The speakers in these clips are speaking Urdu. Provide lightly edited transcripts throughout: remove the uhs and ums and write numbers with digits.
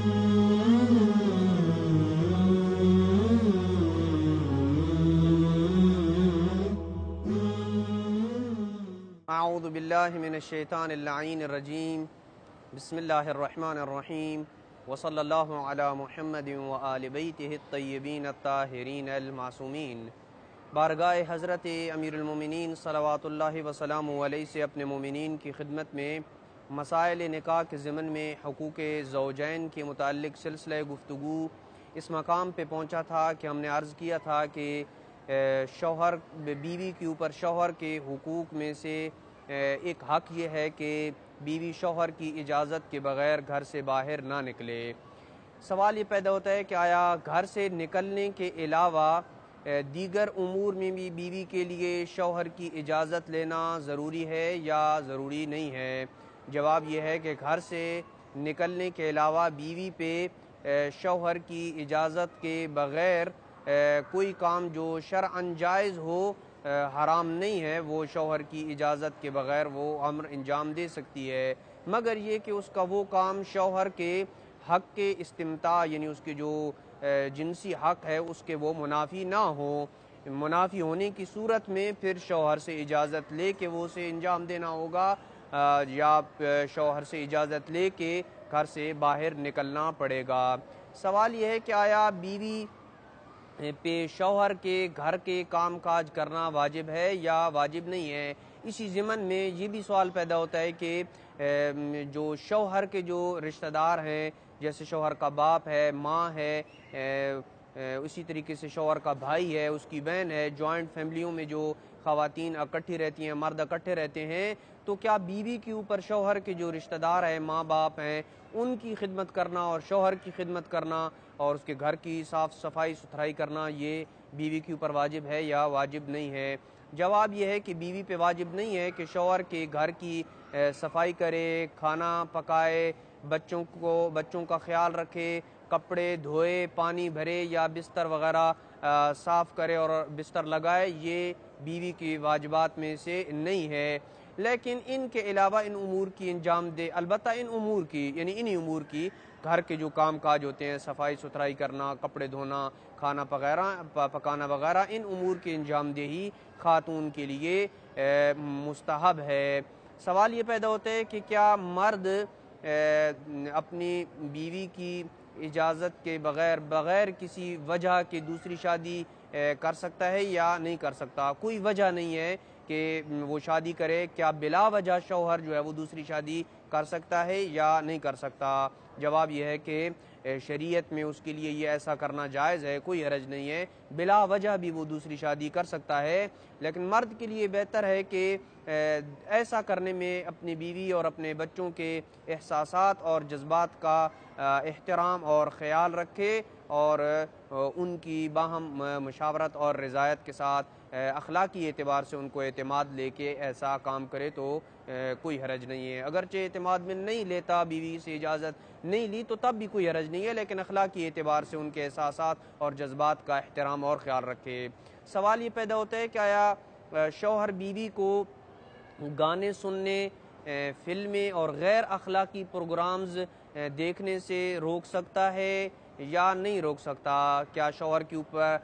اعوذ باللہ من الشیطان اللعین الرجیم بسم اللہ الرحمن الرحیم وصلی اللہ علی محمد وآل بیتہ الطیبین الطاہرین المعصومین۔ بارگاہ حضرت امیر المومنین صلوات اللہ وسلامہ علیہ سے اپنے مومنین کی خدمت میں مسائل نکاح کے ضمن میں حقوق زوجین کے متعلق سلسلہ گفتگو اس مقام پہ پہنچا تھا کہ ہم نے عرض کیا تھا کہ شوہر بیوی کے اوپر شوہر کے حقوق میں سے ایک حق یہ ہے کہ بیوی شوہر کی اجازت کے بغیر گھر سے باہر نہ نکلے۔ سوال یہ پیدا ہوتا ہے کہ آیا گھر سے نکلنے کے علاوہ دیگر امور میں بھی بیوی کے لیے شوہر کی اجازت لینا ضروری ہے یا ضروری نہیں ہے؟ جواب یہ ہے کہ گھر سے نکلنے کے علاوہ بیوی پہ شوہر کی اجازت کے بغیر کوئی کام جو شرعاً جائز ہو حرام نہیں ہے، وہ شوہر کی اجازت کے بغیر وہ امر انجام دے سکتی ہے، مگر یہ کہ اس کا وہ کام شوہر کے حق کے استمتاع یعنی اس کے جو جنسی حق ہے اس کے وہ منافی نہ ہو۔ منافی ہونے کی صورت میں پھر شوہر سے اجازت لے کے وہ اسے انجام دینا ہوگا یا شوہر سے اجازت لے کے گھر سے باہر نکلنا پڑے گا۔ سوال یہ ہے کہ آیا بیوی پہ شوہر کے گھر کے کام کاج کرنا واجب ہے یا واجب نہیں ہے؟ اسی ضمن میں یہ بھی سوال پیدا ہوتا ہے کہ جو شوہر کے جو رشتہ دار ہیں جیسے شوہر کا باپ ہے، ماں ہے، اسی طریقے سے شوہر کا بھائی ہے، اس کی بہن ہے، جوائنٹ فیملیوں میں جو خواتین اکٹھی رہتی ہیں، مرد اکٹھے رہتے ہیں، تو کیا بیوی کے اوپر شوہر کے جو رشتہ دار ہیں، ماں باپ ہیں، ان کی خدمت کرنا اور شوہر کی خدمت کرنا اور اس کے گھر کی صاف صفائی ستھرائی کرنا یہ بیوی کے اوپر واجب ہے یا واجب نہیں ہے؟ جواب یہ ہے کہ بیوی پہ واجب نہیں ہے کہ شوہر کے گھر کی صفائی کرے، کھانا پکائے، بچوں کا خیال رکھے، کپڑے دھوئے، پانی بھرے یا بستر وغیرہ صاف کرے اور بستر لگائے، یہ بیوی کی واجبات میں سے نہیں ہے۔ لیکن ان کے علاوہ ان امور کی انجام دے، البتہ ان امور کی یعنی انہی امور کی گھر کے جو کام کاج ہوتے ہیں، صفائی ستھرائی کرنا، کپڑے دھونا، کھانا پکانا وغیرہ، ان امور کی انجام دہی خاتون کے لیے مستحب ہے۔ سوال یہ پیدا ہوتا ہے کہ کیا مرد اپنی بیوی کی اجازت کے بغیر کسی وجہ کے دوسری شادی کر سکتا ہے یا نہیں کر سکتا؟ کوئی وجہ نہیں ہے کہ وہ شادی کرے، کیا بلا وجہ شوہر جو ہے وہ دوسری شادی کر سکتا ہے یا نہیں کر سکتا؟ جواب یہ ہے کہ شریعت میں اس کے لیے یہ ایسا کرنا جائز ہے، کوئی حرج نہیں ہے، بلا وجہ بھی وہ دوسری شادی کر سکتا ہے، لیکن مرد کے لیے بہتر ہے کہ ایسا کرنے میں اپنی بیوی اور اپنے بچوں کے احساسات اور جذبات کا احترام اور خیال رکھے اور ان کی باہم مشاورت اور رضایت کے ساتھ اخلاقی اعتبار سے ان کو اعتماد لے کے ایسا کام کرے تو کوئی حرج نہیں ہے۔ اگرچہ اعتماد میں نہیں لیتا، بیوی سے اجازت نہیں لی تو تب بھی کوئی حرج نہیں ہے، لیکن اخلاقی اعتبار سے ان کے احساسات اور جذبات کا احترام اور خیال رکھے۔ سوال یہ پیدا ہوتا ہے کہ آیا شوہر بیوی کو گانے سننے، فلمیں اور غیر اخلاقی پروگرامز دیکھنے سے روک سکتا ہے یا نہیں روک سکتا؟ کیا شوہر کے اوپر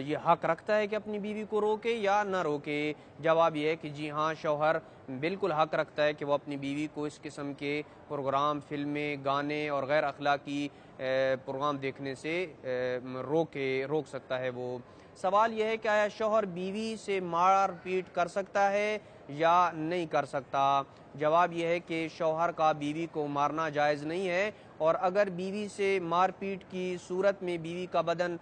یہ حق رکھتا ہے کہ اپنی بیوی کو روکے یا نہ روکے؟ جواب یہ ہے کہ جی ہاں، شوہر بالکل حق رکھتا ہے کہ وہ اپنی بیوی کو اس قسم کے پروگرام، فلمیں، گانے اور غیر اخلاقی پروگرام دیکھنے سے روک سکتا ہے وہ۔ سوال یہ ہے کہ آیا شوہر بیوی سے مار پیٹ کر سکتا ہے یا نہیں کر سکتا؟ جواب یہ ہے کہ شوہر کا بیوی کو مارنا جائز نہیں ہے، اور اگر بیوی سے مار پیٹ کی صورت میں بیوی کا بدن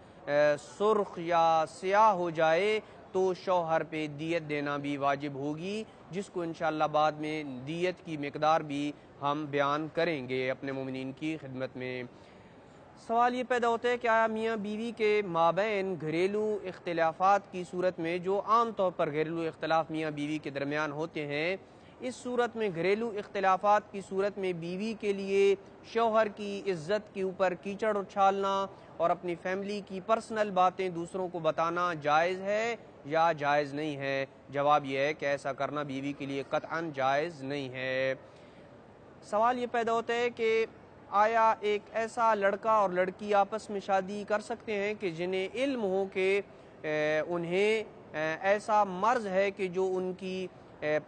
سرخ یا سیاہ ہو جائے تو شوہر پہ دیت دینا بھی واجب ہوگی، جس کو انشاءاللہ بعد میں دیت کی مقدار بھی ہم بیان کریں گے اپنے مومنین کی خدمت میں۔ سوال یہ پیدا ہوتا ہے کہ آیا میاں بیوی کے مابین گھریلو اختلافات کی صورت میں، جو عام طور پر گھریلو اختلاف میاں بیوی کے درمیان ہوتے ہیں، اس صورت میں گھریلو اختلافات کی صورت میں بیوی کے لیے شوہر کی عزت کے اوپر کیچڑ اچھالنا اور اپنی فیملی کی پرسنل باتیں دوسروں کو بتانا جائز ہے یا جائز نہیں ہے؟ جواب یہ ہے کہ ایسا کرنا بیوی کے لیے قطعاً جائز نہیں ہے۔ سوال یہ پیدا ہوتا ہے کہ آیا ایک ایسا لڑکا اور لڑکی آپس میں شادی کر سکتے ہیں کہ جنہیں علم ہو کہ انہیں ایسا مرض ہے کہ جو ان کی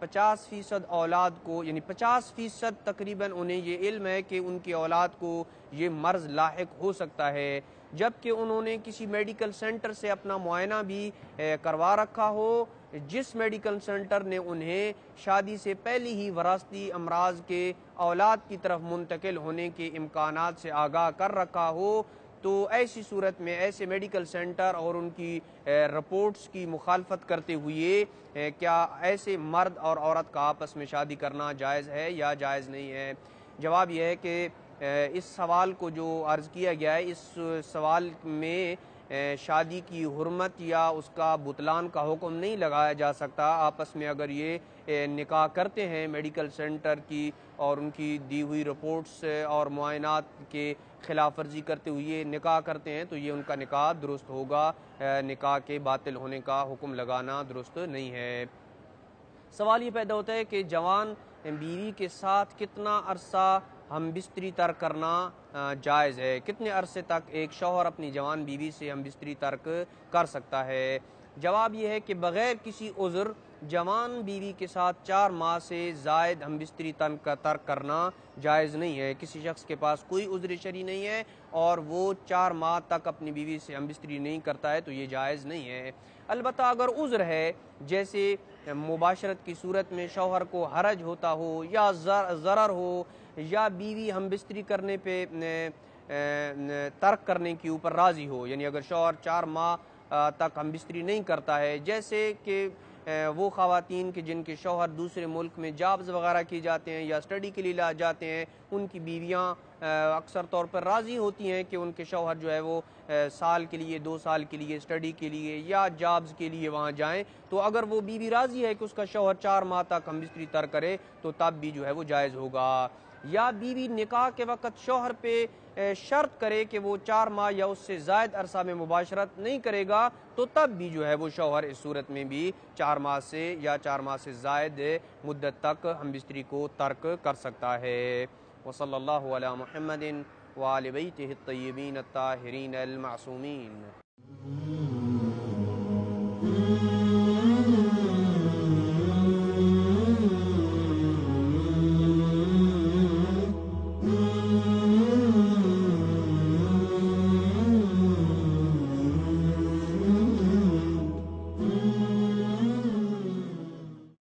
50% اولاد کو، یعنی 50% تقریباً انہیں یہ علم ہے کہ ان کی اولاد کو یہ مرض لاحق ہو سکتا ہے، جبکہ انہوں نے کسی میڈیکل سینٹر سے اپنا معائنہ بھی کروا رکھا ہو، جس میڈیکل سینٹر نے انہیں شادی سے پہلے ہی وراثتی امراض کے اولاد کی طرف منتقل ہونے کے امکانات سے آگاہ کر رکھا ہو، تو ایسی صورت میں ایسے میڈیکل سینٹر اور ان کی رپورٹس کی مخالفت کرتے ہوئے کیا ایسے مرد اور عورت کا آپس میں شادی کرنا جائز ہے یا جائز نہیں ہے؟ جواب یہ ہے کہ اس سوال کو جو عرض کیا گیا ہے، اس سوال میں شادی کی حرمت یا اس کا بطلان کا حکم نہیں لگایا جا سکتا۔ آپس میں اگر یہ نکاح کرتے ہیں میڈیکل سینٹر کی اور ان کی دی ہوئی رپورٹس اور معائنات کے خلاف ورزی کرتے ہوئے نکاح کرتے ہیں تو یہ ان کا نکاح درست ہوگا، نکاح کے باطل ہونے کا حکم لگانا درست نہیں ہے۔ سوال یہ پیدا ہوتا ہے کہ جوان بیوی کے ساتھ کتنا عرصہ ہمبستری ترک کرنا جائز ہے؟ کتنے عرصے تک ایک شوہر اپنی جوان بیوی سے ہمبستری ترک کر سکتا ہے؟ جواب یہ ہے کہ بغیر کسی عذر جوان بیوی کے ساتھ 4 ماہ سے زائد ہمبستری ترک کرنا جائز نہیں ہے۔ کسی شخص کے پاس کوئی عذر شرعی نہیں ہے اور وہ 4 ماہ تک اپنی بیوی سے ہمبستری نہیں کرتا ہے تو یہ جائز نہیں ہے۔ البتہ اگر عذر ہے، جیسے مباشرت کی صورت میں شوہر کو حرج ہوتا ہو یا ضرر ہو یا بیوی ہمبستری کرنے پہ ترک کرنے کے اوپر راضی ہو، یعنی اگر شوہر 4 ماہ تک ہمبستری نہیں کرتا ہے، جیسے کہ وہ خواتین کہ جن کے شوہر دوسرے ملک میں جابز وغیرہ کی جاتے ہیں یا اسٹڈی کے لیے جاتے ہیں، ان کی بیویاں اکثر طور پر راضی ہوتی ہیں کہ ان کے شوہر جو ہے وہ سال کے لیے 2 سال کے لیے اسٹڈی کے لیے یا جابز کے لیے وہاں جائیں، تو اگر وہ بیوی راضی ہے کہ اس کا شوہر 4 ماہ تک ہمبستری ترک کرے تو تب بھی جو ہے وہ جائز ہوگا۔ یا بیوی نکاح کے وقت شوہر پہ شرط کرے کہ وہ 4 ماہ یا اس سے زائد عرصہ میں مباشرت نہیں کرے گا تو تب بھی جو ہے وہ شوہر اس صورت میں بھی 4 ماہ سے یا 4 ماہ سے زائد مدت تک ہمبستری کو ترک کر سکتا ہے۔ وصلی اللہ علی محمد وآل بیتہ الطیبین الطاہرین المعصومین۔